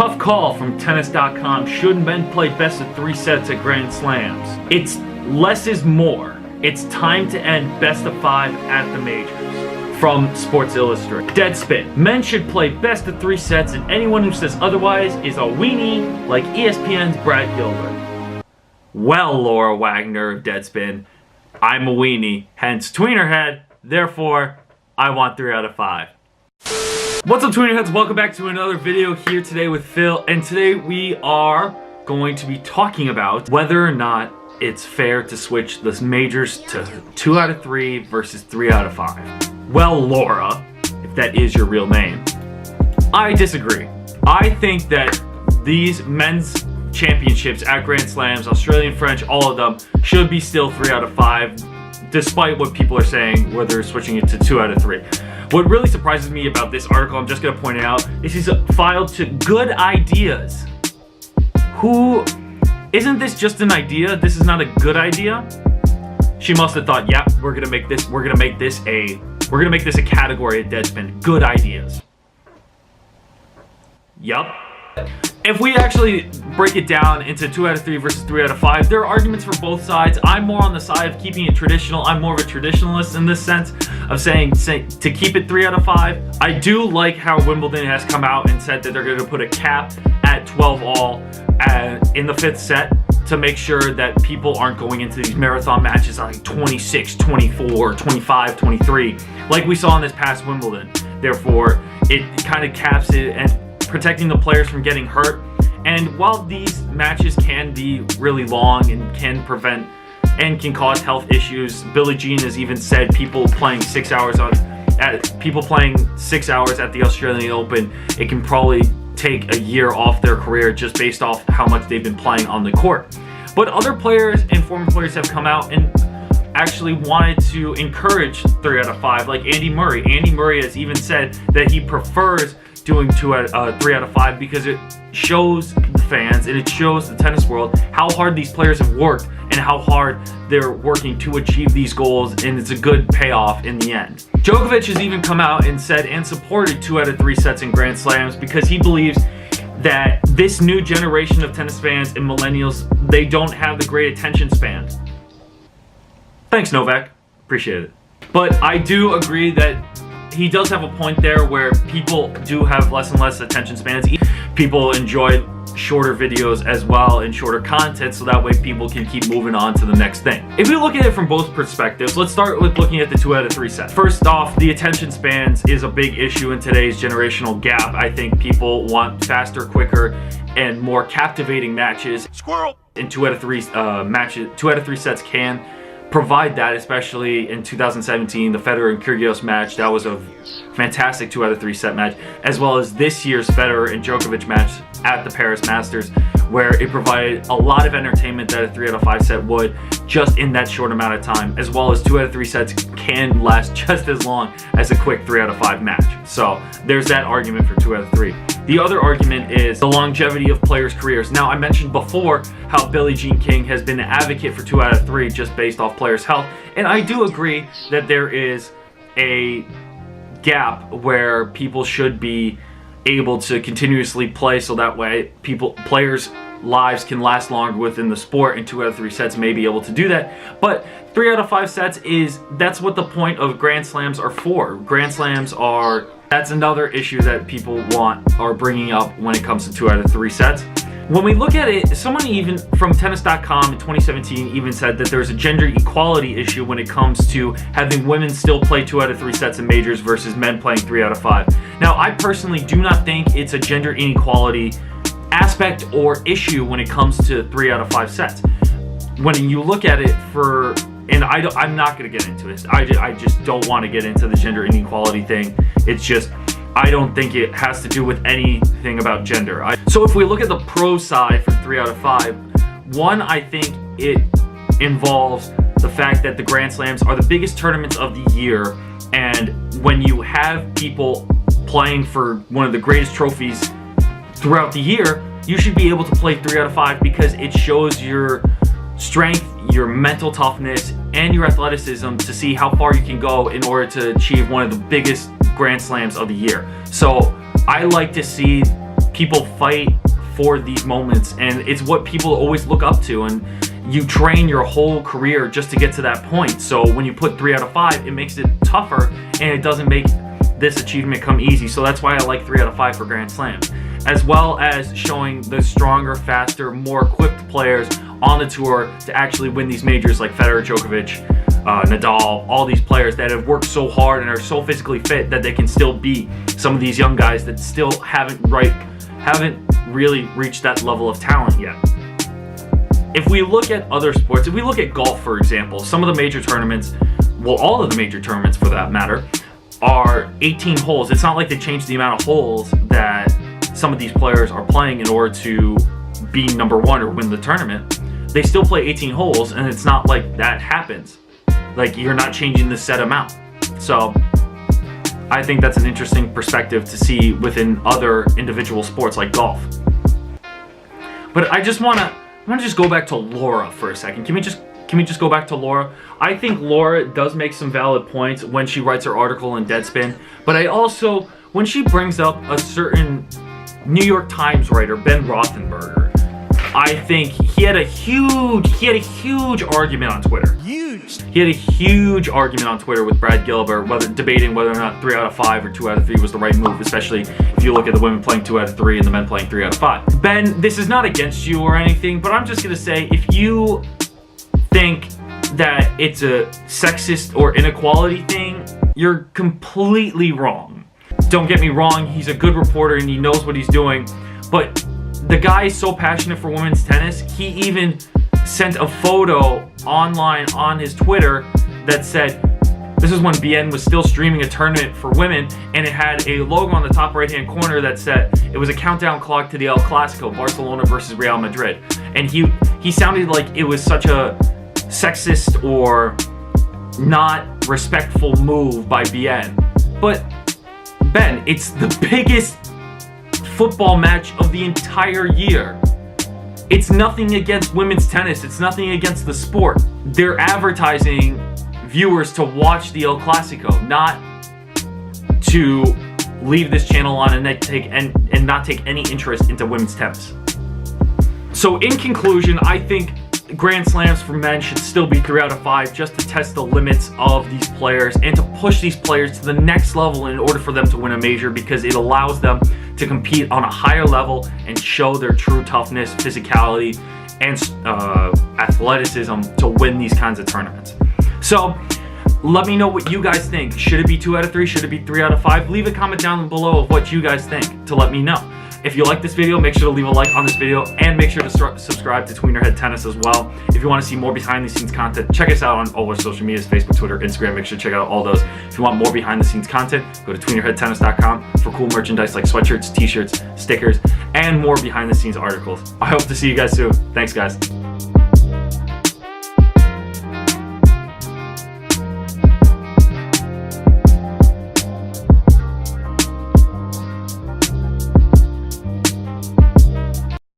Tough call from Tennis.com. Should men play best of 3 sets at Grand Slams? It's less is more. It's time to end best of 5 at the majors. From Sports Illustrated. Deadspin. Men should play best of 3 sets, and anyone who says otherwise is a weenie like ESPN's Brad Gilbert. Well, Laura Wagner of Deadspin, I'm a weenie, hence Tweener head, therefore I want 3 out of 5. What's up, Tweener heads? Welcome back to another video here today with Phil, and today we are going to be talking about whether or not it's fair to switch the majors to 2 out of 3 versus 3 out of 5. Well, Laura, if that is your real name, I disagree. I think that these men's championships at Grand Slams, Australian, French, all of them, should be still 3 out of 5, despite what people are saying, whether switching it to 2 out of 3. What really surprises me about this article, I'm just going to point it out, is he's filed to Good Ideas. Isn't this just an idea? This is not a good idea? She must have thought, yeah, we're gonna make this a category at Deadspin. Good ideas. Yup. If we actually break it down into 2 out of 3 versus 3 out of 5, there are arguments for both sides. I'm more on the side of keeping it traditional. I'm more of a traditionalist in this sense of saying to keep it 3 out of 5. I do like how Wimbledon has come out and said that they're going to put a cap at 12 all in the 5th set to make sure that people aren't going into these marathon matches like 26, 24, 25, 23, like we saw in this past Wimbledon. Therefore, it kind of caps it and protecting the players from getting hurt. And while these matches can be really long and can prevent and can cause health issues, Billie Jean has even said people playing 6 hours at the Australian Open, it can probably take a year off their career just based off how much they've been playing on the court. But other players and former players have come out and actually wanted to encourage 3 out of 5, like Andy Murray. Andy Murray has even said that he prefers doing 3 out of 5 because it shows the fans and it shows the tennis world how hard these players have worked and how hard they're working to achieve these goals, and it's a good payoff in the end. Djokovic has even come out and said and supported 2 out of 3 sets in Grand Slams because he believes that this new generation of tennis fans and millennials, they don't have the great attention span. Thanks, Novak. Appreciate it. But I do agree that he does have a point there where people do have less and less attention spans. People enjoy shorter videos as well and shorter content, so that way people can keep moving on to the next thing. If we look at it from both perspectives, let's start with looking at the 2 out of 3 set. First off, the attention spans is a big issue in today's generational gap. I think people want faster, quicker, and more captivating matches. Squirrel! And 2 out of 3 matches, 2 out of 3 sets can provide that, especially in 2017, the Federer and Kyrgios match. That was a fantastic 2 out of 3 set match, as well as this year's Federer and Djokovic match at the Paris Masters, where it provided a lot of entertainment that a 3 out of 5 set would, just in that short amount of time, as well as 2 out of 3 sets can last just as long as a quick 3 out of 5 match. So there's that argument for 2 out of 3. The other argument is the longevity of players' careers. Now, I mentioned before how Billie Jean King has been an advocate for 2 out of 3 just based off players' health, and I do agree that there is a gap where people should be able to continuously play, so that way players' lives can last longer within the sport, and 2 out of 3 sets may be able to do that. But 3 out of 5 sets that's what the point of Grand Slams are for. Grand Slams are, that's another issue that people are bringing up when it comes to 2 out of 3 sets. When we look at it, someone even from Tennis.com in 2017 even said that there's a gender equality issue when it comes to having women still play 2 out of 3 sets in majors versus men playing 3 out of 5. Now, I personally do not think it's a gender inequality aspect or issue when it comes to 3 out of 5 sets. When you look at it and I'm not going to get into this. I just don't want to get into the gender inequality thing. It's just, I don't think it has to do with anything about gender. So if we look at the pro side for 3 out of 5, one, I think it involves the fact that the Grand Slams are the biggest tournaments of the year, and when you have people playing for one of the greatest trophies throughout the year, you should be able to play 3 out of 5 because it shows your strength, your mental toughness, and your athleticism to see how far you can go in order to achieve one of the biggest Grand Slams of the year. So I like to see people fight for these moments, and it's what people always look up to, and you train your whole career just to get to that point. So when you put 3 out of 5, it makes it tougher, and it doesn't make this achievement come easy. So that's why I like 3 out of 5 for Grand Slams, as well as showing the stronger, faster, more equipped players on the tour to actually win these majors, like Federer, Djokovic, Nadal, all these players that have worked so hard and are so physically fit that they can still beat some of these young guys that still haven't really reached that level of talent yet. If we look at other sports, if we look at golf, for example, some of the major tournaments, well, all of the major tournaments for that matter, are 18 holes. It's not like they changed the amount of holes that some of these players are playing in order to be number one or win the tournament. They still play 18 holes, and it's not like that happens. Like, you're not changing the set amount. So I think that's an interesting perspective to see within other individual sports like golf. But I want to just go back to Laura for a second. Can we just go back to Laura? I think Laura does make some valid points when she writes her article in Deadspin, but I also, when she brings up a certain New York Times writer, Ben Rothenberger, I think he had a huge argument on Twitter. He had a huge argument on Twitter with Brad Gilbert, debating whether or not 3 out of 5 or 2 out of 3 was the right move, especially if you look at the women playing 2 out of 3 and the men playing 3 out of 5. Ben, this is not against you or anything, but I'm just gonna say, if you think that it's a sexist or inequality thing, you're completely wrong. Don't get me wrong, he's a good reporter and he knows what he's doing, but the guy is so passionate for women's tennis, he even sent a photo online on his Twitter that said, this is when BN was still streaming a tournament for women, and it had a logo on the top right hand corner that said it was a countdown clock to the El Clasico, Barcelona versus Real Madrid. And he sounded like it was such a sexist or not respectful move by BN. But Ben, it's the biggest football match of the entire year. It's nothing against women's tennis. It's nothing against the sport. They're advertising viewers to watch the El Clasico, not to leave this channel on and not take any interest into women's tennis. So in conclusion, I think Grand Slams for men should still be 3 out of 5, just to test the limits of these players and to push these players to the next level in order for them to win a major, because it allows them to compete on a higher level and show their true toughness, physicality, and athleticism to win these kinds of tournaments. So let me know what you guys think. Should it be 2 out of 3? Should it be 3 out of 5? Leave a comment down below of what you guys think to let me know. If you like this video, make sure to leave a like on this video and make sure to subscribe to Tweener Head Tennis as well. If you want to see more behind the scenes content, check us out on all our social medias, Facebook, Twitter, Instagram. Make sure to check out all those. If you want more behind the scenes content, go to tweenerheadtennis.com for cool merchandise like sweatshirts, t-shirts, stickers, and more behind the scenes articles. I hope to see you guys soon. Thanks, guys.